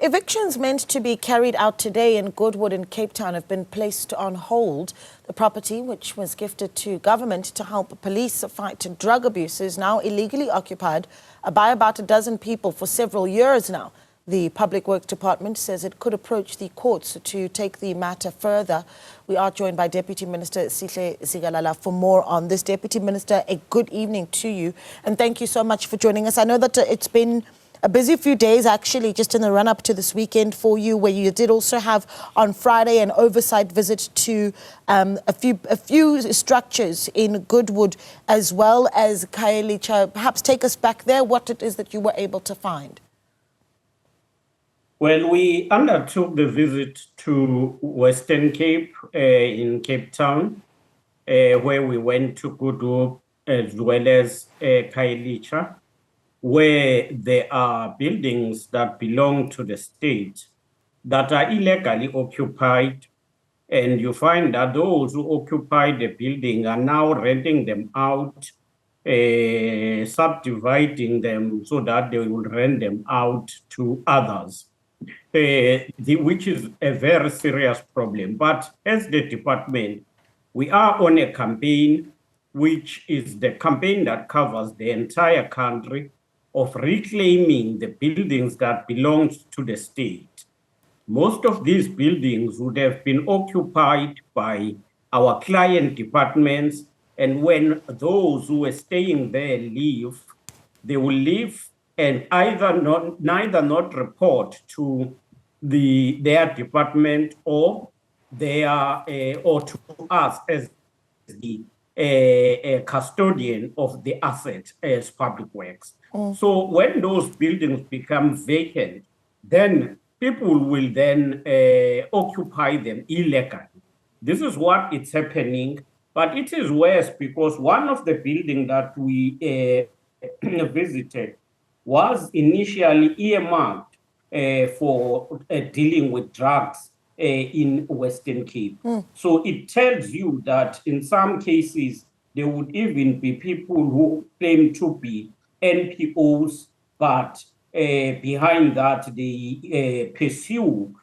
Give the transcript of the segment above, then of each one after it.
Evictions meant to be carried out today in Goodwood in Cape Town have been placed on hold. The property, which was gifted to government to help police fight drug abuse, is now illegally occupied by about a dozen people for several years now. The Public Works Department says it could approach the courts to take the matter further. We are joined by Deputy Minister Sihle Zikalala for more on this. Deputy Minister, a good evening to you, and thank you so much for joining us. I know that it's been a busy few days, actually, just in the run-up to this weekend for you, where you did also have on Friday an oversight visit to a few structures in Goodwood as well as Khayelitsha. Perhaps take us back there, what it is that you were able to find. Well, we undertook the visit to Western Cape in Cape Town, where we went to Goodwood as well as Khayelitsha, where there are buildings that belong to the state that are illegally occupied, and you find that those who occupy the building are now renting them out, subdividing them so that they will rent them out to others, which is a very serious problem. But as the department, we are on a campaign, which is the campaign that covers the entire country, of reclaiming the buildings that belong to the state. Most of these buildings would have been occupied by our client departments, and when those who were staying there leave, they will leave and neither not report to their department or to us as the custodian of the asset as Public Works. So when those buildings become vacant, then people will then occupy them illegally. This is what is happening, but it is worse because one of the buildings that we visited was initially earmarked for dealing with drugs in Western Cape. So it tells you that in some cases, there would even be people who claim to be NPOs, but behind that, they pursue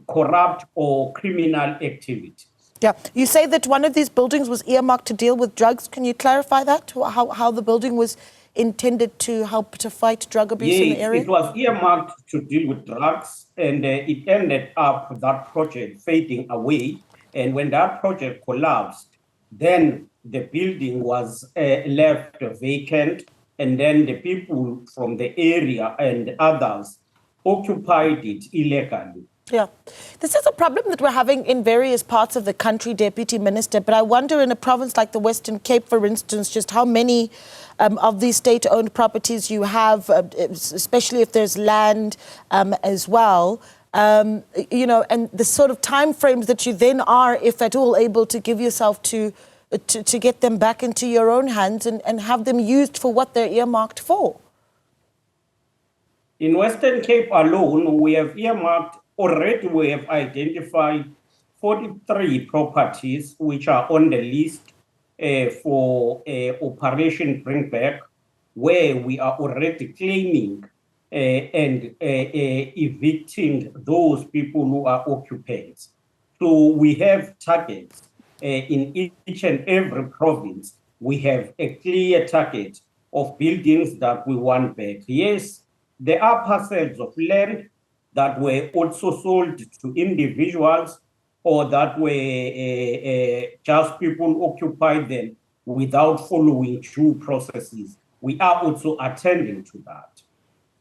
corrupt or criminal activities. Yeah, you say that one of these buildings was earmarked to deal with drugs. Can you clarify that? How the building was intended to help to fight drug abuse in the area? It was earmarked to deal with drugs, and it ended up that project fading away. And when that project collapsed, then the building was left vacant, and then the people from the area and others occupied it illegally. Yeah, this is a problem that we're having in various parts of the country, Deputy Minister, but I wonder in a province like the Western Cape, for instance, just how many of these state-owned properties you have, especially if there's land as well, you know, and the sort of time frames that you then are, if at all, able to give yourself to get them back into your own hands and have them used for what they're earmarked for. In Western Cape alone, we have earmarked. Already we have identified 43 properties which are on the list for Operation Bring Back, where we are already claiming and evicting those people who are occupants. So we have targets in each and every province. We have a clear target of buildings that we want back. Yes, there are parcels of land that were also sold to individuals or that were just people occupied them without following due processes. We are also attending to that.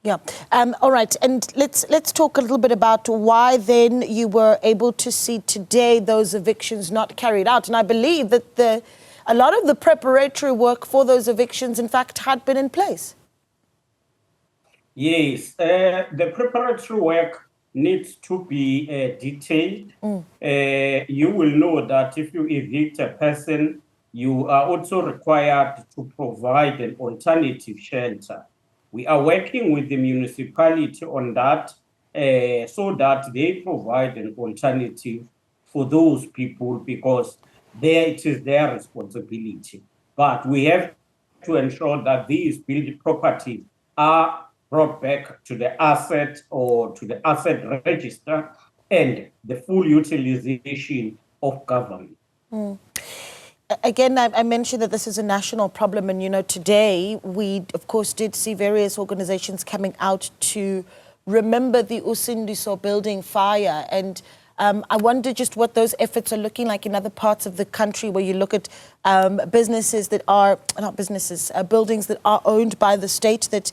Yeah. All right. And let's talk a little bit about why then you were able to see today those evictions not carried out. And I believe that a lot of the preparatory work for those evictions, in fact, had been in place. Yes, the preparatory work needs to be detailed. You will know that if you evict a person, you are also required to provide an alternative shelter. We are working with the municipality on that so that they provide an alternative for those people, because it is their responsibility. But we have to ensure that these built properties are brought back to the asset or to the asset register and the full utilization of government. Again, I mentioned that this is a national problem, and today we, of course, did see various organizations coming out to remember the Usindiso building fire, and I wonder just what those efforts are looking like in other parts of the country, where you look at businesses that are not businesses, buildings that are owned by the state that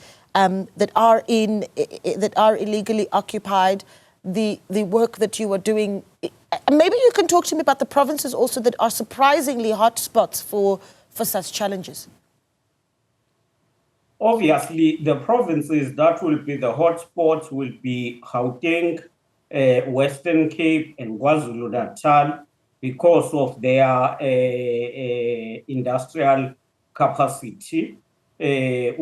are illegally occupied. The work that you are doing. Maybe you can talk to me about the provinces also that are surprisingly hotspots for such challenges. Obviously, the provinces that will be the hotspots will be Gauteng, Western Cape, and KwaZulu-Natal because of their industrial capacity.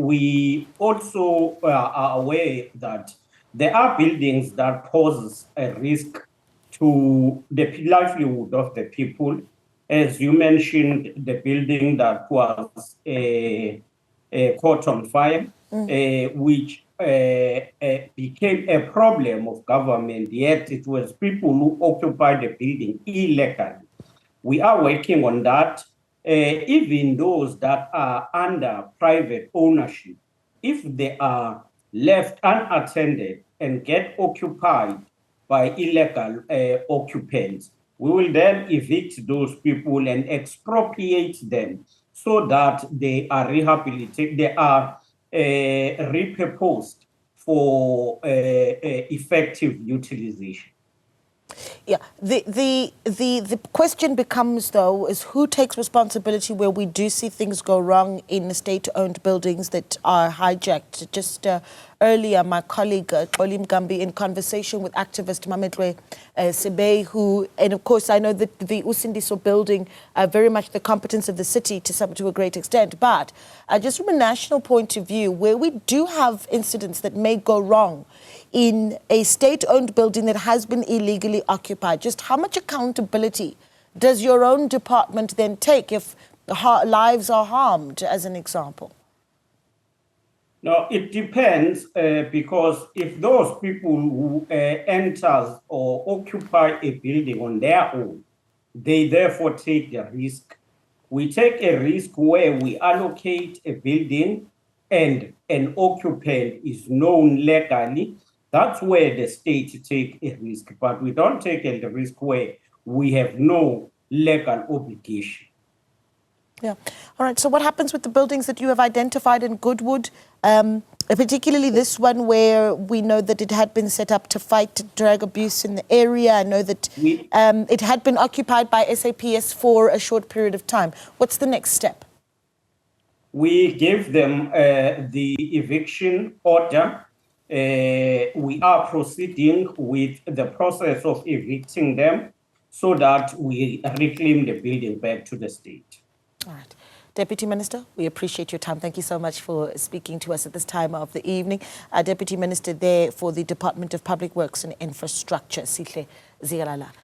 We also are aware that there are buildings that pose a risk to the livelihood of the people. As you mentioned, the building that was caught on fire, which became a problem of government, yet it was people who occupied the building illegally. We are working on that. Even those that are under private ownership, if they are left unattended and get occupied by illegal occupants, we will then evict those people and expropriate them so that they are rehabilitated, they are repurposed for effective utilization. Yeah, the question becomes, though, is who takes responsibility where we do see things go wrong in state-owned buildings that are hijacked. Just earlier, my colleague Xolim Gambi, in conversation with activist Mamedwe Sebe, who, and of course I know that the Usindiso building, very much the competence of the city to a great extent, but just from a national point of view, where we do have incidents that may go wrong in a state-owned building that has been illegally occupied, just how much accountability does your own department then take if lives are harmed, as an example? No, it depends because if those people who enter or occupy a building on their own, they therefore take the risk. We take a risk where we allocate a building and an occupant is known legally. That's where the state take a risk, but we don't take a risk where we have no legal obligation. Yeah. All right. So what happens with the buildings that you have identified in Goodwood, particularly this one where we know that it had been set up to fight drug abuse in the area? I know that it had been occupied by SAPS for a short period of time. What's the next step? We give them the eviction order. We are proceeding with the process of evicting them so that we reclaim the building back to the state. All right. Deputy Minister, we appreciate your time. Thank you so much for speaking to us at this time of the evening. Deputy Minister there for the Department of Public Works and Infrastructure, Sihle Zikalala.